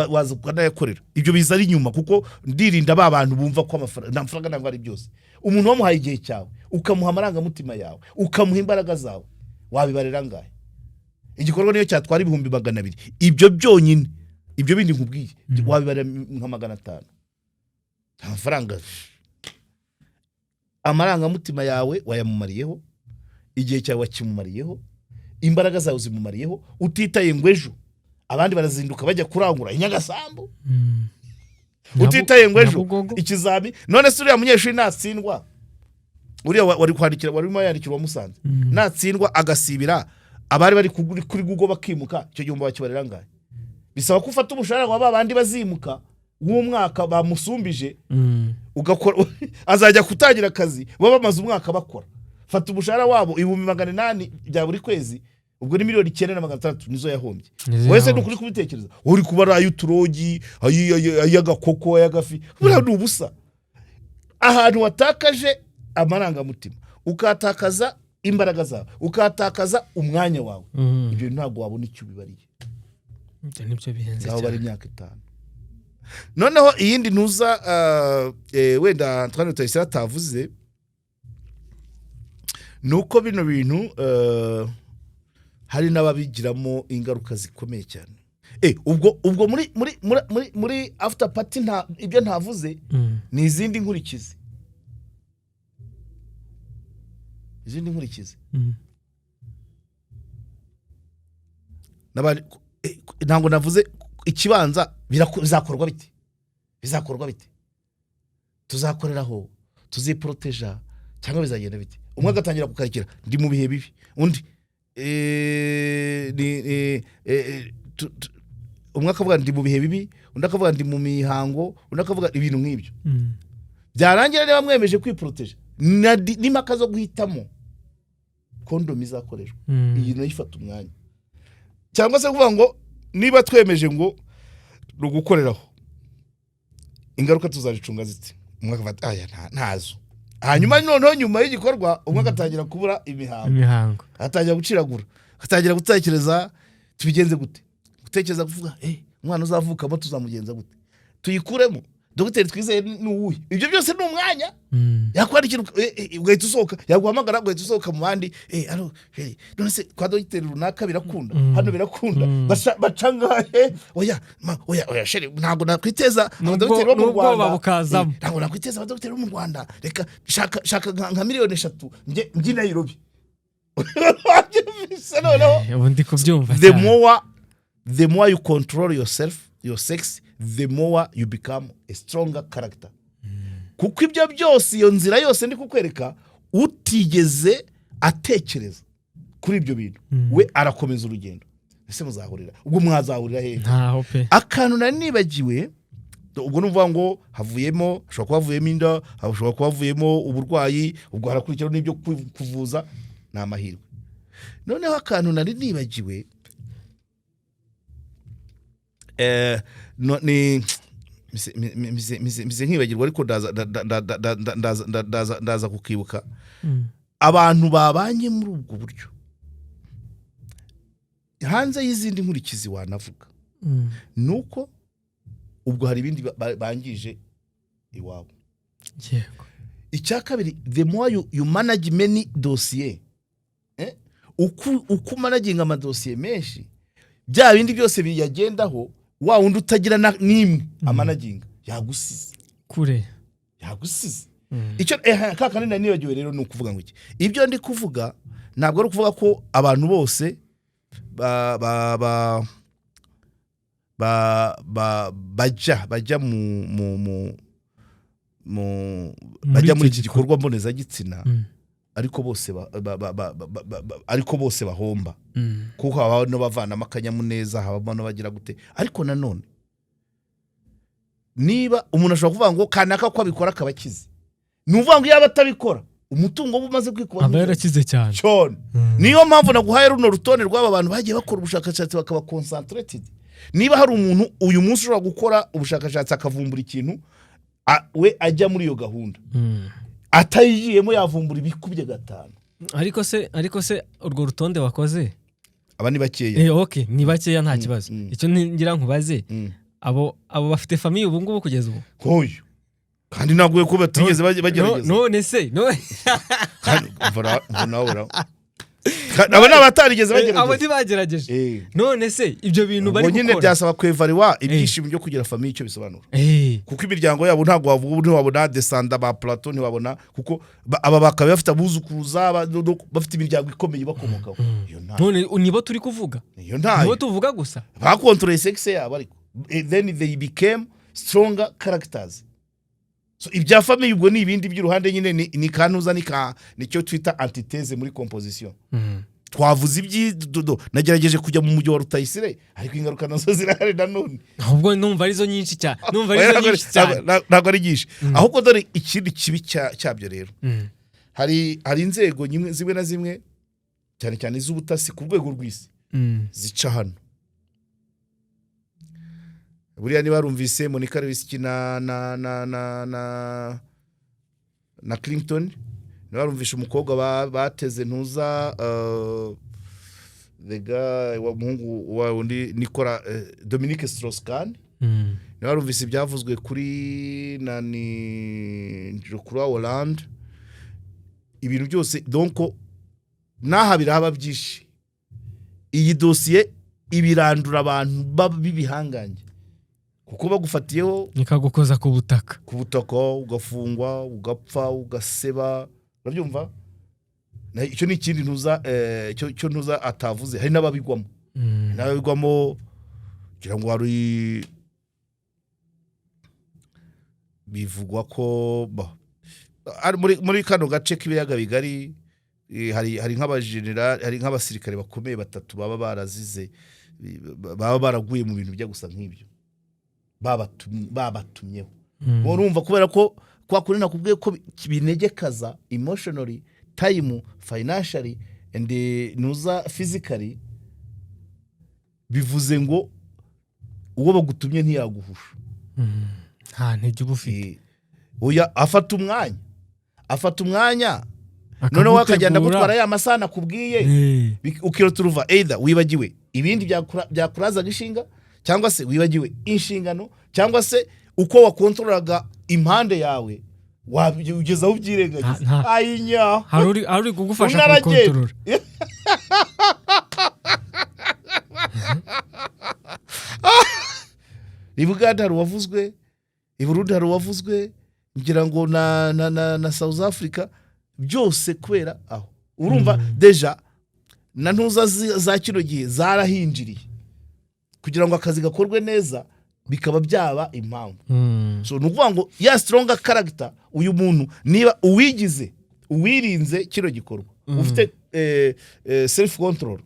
waza ukanayakorera ibyo biza ari nyuma kuko ndirinda ba bantu bumva ko amafaranga ntabwo ari byose umuntu wamuhaye igihe cyawe ukamuha amarangamutima yawe ukamuha imbaraga zawe wabibarira ngahe igikorwa niyo cyatwara 200,000 ibyo byonyine ibyo bindi nkubwiye wabibarira nka 500 amafaranga amarangamutima yawe wayamumariyeho igihe cyawe wakimumariyeho imbaraga zawe zimumariyeho utitaye ngo ejo abandi barazinduka bajya kurangura inyagasambu utitaye ngo ejo ikizami none se uriya munyeshuri natsindwa uriya wari kwandikira warimo yandikirwa Musanze natsindwa agasibira abari bari kuri Google bakimuka icyo gihombo bakibarira ngahe bisaba ko ufata umushahara wa babandi bazimuka w'umwaka bamusumbije ugakora azajya kutangira akazi baba bamaze umwaka bakora fata umushahara wabo 800 bya buri kwezi ubwo ni 9,600 nizo yahombye wese nukuri kubitekereza uri kubara ayuturogi ayagakoko ayagafi bura n'ubusa ahantu watakaje amarangamutima ukatakaza imbaraga zawe ukatakaza umwanya wawe ibyo ntabwo wabona icyo bibariye nibyo bihenze cyane bari imyaka 5 noneho iyindi ntuza wenda Antoine Rutayisire tavuze nuko bino bintu hari n'ababigiramo ingaruka zikomeye cyane ubwo muri after party ibyo ntavuze ni izindi nkurikizi ntabwo navuze ikibanza bizakorwa bite tuzakoreraho tuziproteja cyangwa bizagenda bite umwe agatangira kukarikira ndi mu bihe bibi undi umwe akavuga ndi mu bihe bibi undi akavuga ndi mu mihango undi akavuga ibintu nk'ibyo byarangira niba mwemeje kwiproteja n'impaka zo guhitamo kondomu izakoreshwa iyi nayo ifata umwanya cyangwa se kuvuga ngo niba twemeje ngo ni ugukoreraho ingaruka tuzazicunga ziti umwe akavuga ntazo hanyuma noneho nyuma y'igikorwa umwe agatangira kubura imihango atangira guciragura atangira gutekereza tubigenze gute gutekereza kuvuga umwana uzavukamo tuzamugenza gute tuyikuremo dogiteri twizeye n'uwuhe ibyo byose ni umwanya yakwandikira ugahita usohoka yaguhamagara ugahita usohoka mu bandi none se kwa dogiteri runaka birakunda hano birakunda baca ngahe oya sheri ntabwo nakwiteza abadogiteri bo mu Rwanda ntabwo nakwiteza abadogiteri bo mu Rwanda reka shaka nka 3,000,000 njye Nairobi ubundi kubyumva the more you control yourself your sex the more you become a stronger character kuko ibyo byose iyo nzira yose ndi kukwereka utigeze atekereza kuri ibyo bintu we arakomeza urugendo ese muzahurira ubwo mwazahurira hehe ntaho pe akantu nanibagiwe ubwo numva ngo havuyemo ashobora kuba havuyemo inda ashobora kuba havuyemo uburwayi ubwo harakurikiraho n'ibyo kuvuza ni amahirwe noneho akantu nari nibagiwe ni mise nkibagirwa ariko ndaza kukibuka abantu babanye muri ubwo buryo hanze y'izindi nkurikizi wanavuga nuko ubwo hari ibindi bangije iwabo yego icya kabiri the more you manage many dossier uko managing amadosiye menshi bya bindi byose biyagendaho wa wundi utagira n'imwe amanaginga yagusize kure yagusize icyo kakandi nibagiwe rero ni ukuvuga ngo iki ibyo ndi kuvuga ntabwo ari ukuvuga ko abantu bose bajya bajya muri iki gikorwa mbonezagitsina ariko bose bahomba kuko habaho no bavanamo akanyamuneza habamo no bagira gute ariko nanone niba umuntu ashobora kuvuga ngo kanaka ko abikora akabakize nuvuga ngo yaba atabikora umutungo bumaze kwikuba aba yarakize cyane niyo mpamvu naguhaye runo rutonde rw'aba bantu bagiye bakora ubushakashatsi bakaba concentrated niba hari umuntu uyu munsi ushobora gukora ubushakashatsi akavumbura ikintu we ajya muri iyo gahunda atayigiyemo yavumbura ibikubye 5 ariko se urwo rutonde wakoze aba ni bakeya okay ni bakeya nta kibazo icyo ngira nkubaze abo bafite famille ubu ngubu kugeza ubu hoyo kandi naguye ko batigeze bagerageza none se abo nabatarigeze bagerageza abo ntibagerageje none se ibyo bintu bari gukora nyine byasaba kwevariwa ibyishimo byo kugira famille icyo bisobanura kuko imiryango yabo ntago wabona descenda ba Platon ntibabona kuko aba bakaba bafite abuzukuruza bafite imiryango ikomeye bakomokaho none nibo turi kuvuga nibo tuvuga gusa bakontrole sexe yabo ariko then they became stronger characters. So ibya famille ubwo ni ibindi by'uruhande nyine ni kantuza nicyo twita antithese muri composition. Twavuze ibyidodo nagerageje kujya mu mujyi wa Rutayisire ariko ingaruka nazo zirahari nanone. Ahubwo numva arizo nyinshi cyane. Ntabwo ari nyinshi. Ahubwo dore ikindi kibi cyabyo rero. Hari inzego zimwe na zimwe cyane cyane z'ubutasi ku rwego rw'isi zica hano. Buriya niba barumvise Monica Lewinsky na Clinton niba barumvishe umukobwa bateze ntuza the guy wa muhungu wa undi Nicola Dominique Strauss-Kahn niba barumvise ibyavuzwe kuri Jokura Hollande ibintu byose donc naha biraba byinshi iyi dossier ibirandura abantu b'ibihanganye kuko bagufatiyeho nikagukoza ku butaka ugafungwa ugapfa ugaseba urabyumva icyo ni ikindi cyo ntuza atavuze hari n'ababigwamo kugira ngo hari bivugwa ko muri kano gace k'ibiyaga bigari hari nk'abajenerali hari nk'abasirikare bakomeye 3 baba barazize baba baraguye mu bintu bijya gusa nk'ibyo babatumyeho urumva kubera ko kwa kuri nakubwiye ko binegekaza emotionally time financially and nuza physically bivuze ngo uwo bagutumye ntiyaguhusha nta ntege ubufite oya afata umwanya none wakajyanda gutwara ya masana kubwiye ukiroturuva either wibagiwe ibindi byakuraza gishinga cyangwa se wibagiwe inshingano cyangwa se uko wakontroraga impande yawe wabigeza ubyirengagiza ayinya hari kugufasha gukontorora Ibuganda hari wavuzwe Iburundi hari wavuzwe ngira ngo na South Africa byose kubera aho urumva deja na ntuza za kino gihe zarahinjiriye kugira ngo akazi gakorwe neza bikaba byaba impamvu so nukuvuga ngo ya stronger character uyu muntu niba uwirinze kino gikorwa ufite self control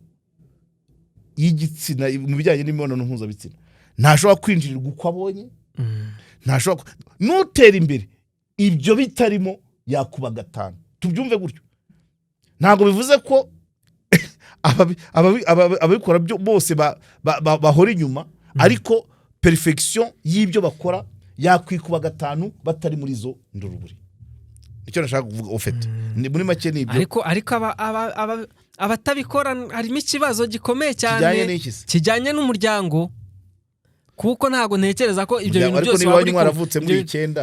y'igitsina mu bijyanye n'imibonano mpuzabitsina ntashobora kwinjirirwa uko abonye ntashobora nutera imbere ibyo bitarimo yakuba 5 tubyumve gutyo ntago bivuze ko ababikora bose bahora inyuma ariko perfection y'ibyo bakora yakwikuba 5 batari muri zo nduruburi icyo nashaka kuvuga ofete muri make nibyo ariko abatabikora harimo ikibazo gikomeye cyane kijyanye n'umuryango kuko ntago ntekereza ko ibyo bintu byose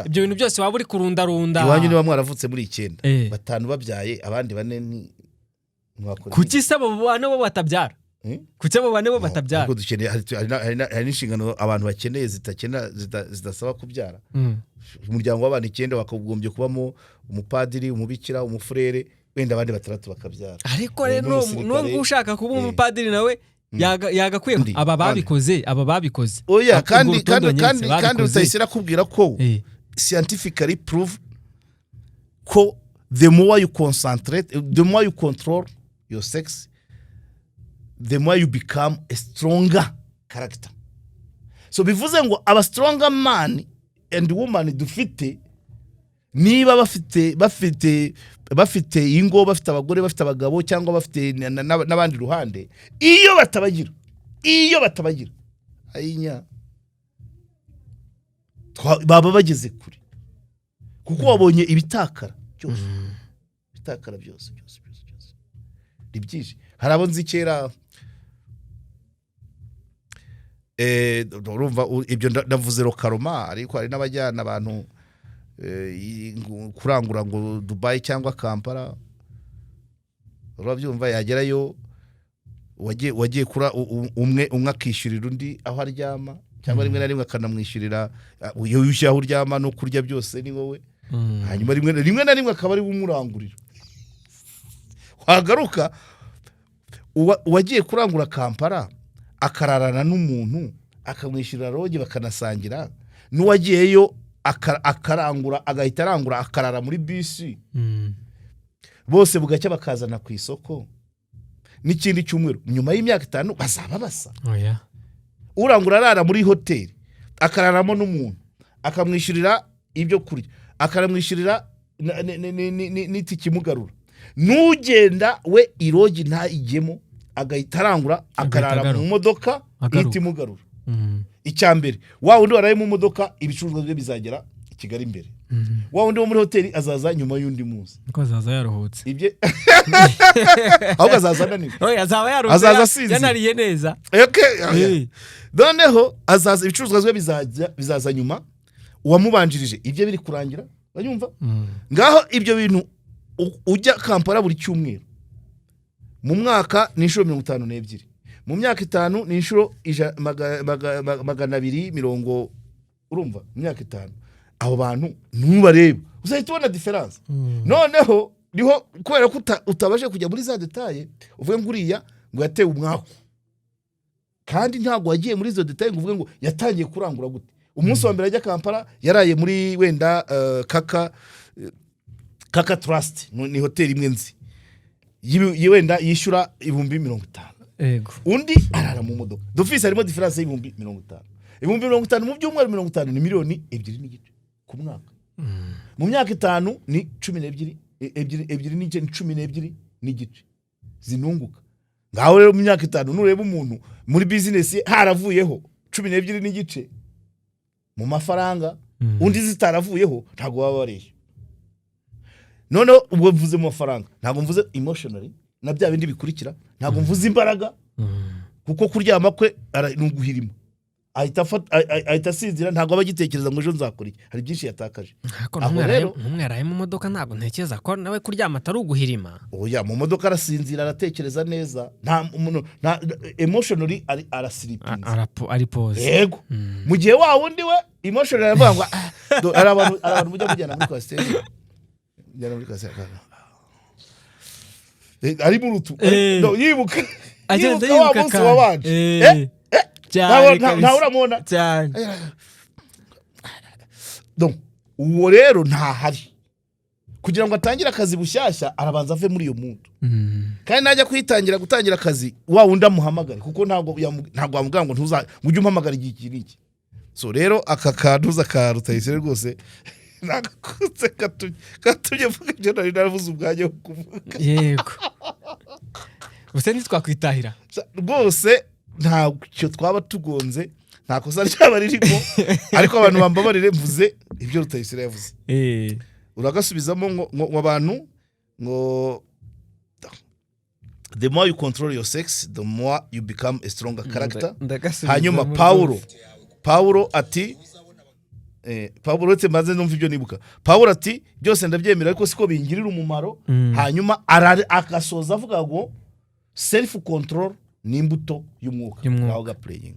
ibyo bintu byose waba uri kurundarunda iwanyu niba mwaravutse muri 9 batanu babyaye abandi 4 ni kuki se abo bana bo batabyara kuki abo bana bo batabyara kuko dukeneye hari n'inshingano abantu bakeneye zidasaba kubyara umuryango w'abantu 9 bakagombye kubamo umupadiri umubikira umufurere wenda abandi 3 bakabyara ariko rero no ushaka kuba umupadiri nawe yagakwiye aba babikoze oya kandi utayisira kubwira ko scientifically prove ko the more you concentrate, the more you control your sex, the more you become a stronger character. So bivuze ngo aba stronger man and woman dufite niba bafite ingo, bafite abagore, bafite abagabo, cyangwa bafite n'abandi ruhande, iyo batabagira ayinya baba bageze kure, kuko wabonye ibitakara byose ribyije. Hari abo nzi kera, urumva ibyo ndavuze Rokaroma, ariko hari n'abajyana abantu kurangura ngo Dubai cyangwa Kampala, urabyumva, yagerayo wagiye kura umwe akishyurira undi aho aryama, cyangwa rimwe na rimwe akanamwishyurira iyo yushaho uryama no kurya byose ni wowe, hanyuma rimwe na rimwe akaba ari umurangurira. Wagaruka wagiye kurangura Kampala akararana n'umuntu akamwishyurira roge bakanasangira, n'uwagiyeyo akarangura agahita arangura akarara muri bisi, bose bugacya bakazana ku isoko n'ikindi cyumweru, nyuma y'imyaka 5 bazaba basa. Urangura arara muri hoteli akararamo n'umuntu akamwishyurira ibyo kurya, akaramwishyurira n'itiki mugarura, n'ugenda we irogi nta igemo agahita arangura akarara mu modoka iti mugarura. Icyambere wa wundi waraye mu modoka ibicuruzwa bye bizagera i Kigali imbere, wa wundi wo muri hoteli azaza nyuma y'undi munsi, ko azaza yaruhutse ibye aho azaza nani, azaba yaruhutse, azaza yanariye neza. Noneho azaza ibicuruzwa bye bizaza nyuma, uwamubanjirije ibyo biri kurangira, banyumva. Ngaho ibyo bintu ujya Kampala buri cyumweru, mu mwaka ni inshuro 52, mu myaka 5 ni inshuro 270, urumva, mu myaka 5 abo bantu ntubareba uzahita ubona difference. Noneho niho kubera ko utabaje kujya muri za detaye uvuge ngo uriya ngo yatewe umwaho, kandi ntago wagiye muri zo detaye ngo uvuge ngo yatangiye kurangura gute. Umunsi wa mbere ajya Kampala yaraye muri wenda Kaka Trust, ni hoteli imwe nzi wenda yishyura 50,000. Ego. Undi arara mu modoka. Dufise harimo difference y'50,000. 50,000 mu byumweru 50 ni miliyoni 2.5 ku mwaka. Mu myaka 5 ni 12 n'igice, ni 12 n'igice zinunguka. Ngaho rero mu myaka 5 nureba umuntu muri business haravuyeho 12 n'igice mu mafaranga, undi zitaravuyeho ntago baba bareshya. None ubwo mvuze mu mafaranga, ntago mvuze emotionally na bya bindi bikurikira, ntago mvuze imbaraga, kuko kuryama kwe nuguhirima, ahita sinzira, ntago abagitekereza ngo ejo nzakora iki, hari byinshi yatakaje. Numwe yaraye mu modoka, ntago ntekereza ko nawe kuryama atari uguhirima. Oya, mu modoka arasinzira, aratekereza neza, nta emotionally arasiripinze, ari pause. Yego. Mu gihe wa wundi we emotionally aravuga ngo ari abantu mujya mujyana muri kwasiteri, ari mu rutu, yibuka wa munsi wabanje, nta uramubona cyane. Uwo rero ntahari, kugira ngo atangire akazi bushyashya arabanza ave muri iyo muntu, kandi najya gutangira akazi wa wundi amuhamagare, kuko ntabwo wamubwira ngo ujye umpamagara iki n'iki. So rero aka kantuza ka Rutayisire rwose nagakutse katumye mvuga ibyo nari naravuze ubwanya wo kuvuga. Yego. Ubuse ntitwakwitahira rwose, ntacyo twaba tugonze, nta kosa ryaba ririmo, ariko abantu bambabarire mvuze ibyo Rutayisire yavuze. Uragasubizamo ngo abantu ngo the more you control your sex, the more you become a stronger character. Hanyuma Paulo ati Paulo ati maze numva ibyo nibuka. Paulo ati byose ndabyemera ariko siko bingirira umumaro. Hanyuma akasoza avuga ngo self control ni imbuto y'umwuka, naho ga playing.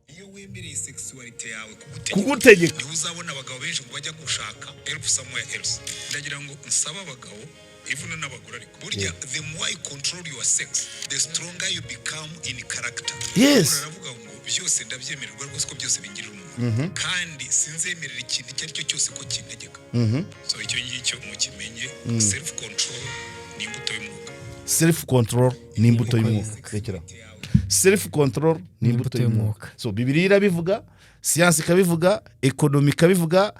Iyo wemereye sexuality yawe kugutegeka, niho uzabona abagabo benshi ngo bajya gushaka help somewhere else. Ndagira ngo nsaba abagabo even n'abagore, ariko burya the more you control your sex, the stronger you become in character. Yes. Uravuga ngo byose ndabyemererwa rwose ko byose bingirira umuntu kandi sinzemerera ikintu icyo ari cyo cyose ko kintegeka so icyo ngicyo mukimenye self control ni imbuto y'umwuka self control ni imbuto y'umwuka rekera self control ni imbuto y'umwuka so Bibiliya irabivuga science ikabivuga economy ikabivuga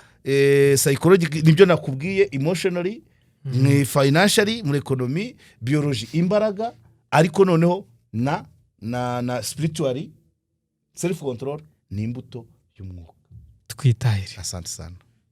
psychology nibyo nakubwiye emotionally ni financially muri economy biology imbaraga ariko noneho na spiritually self control ni imbuto y'umwuka twitahire asante sana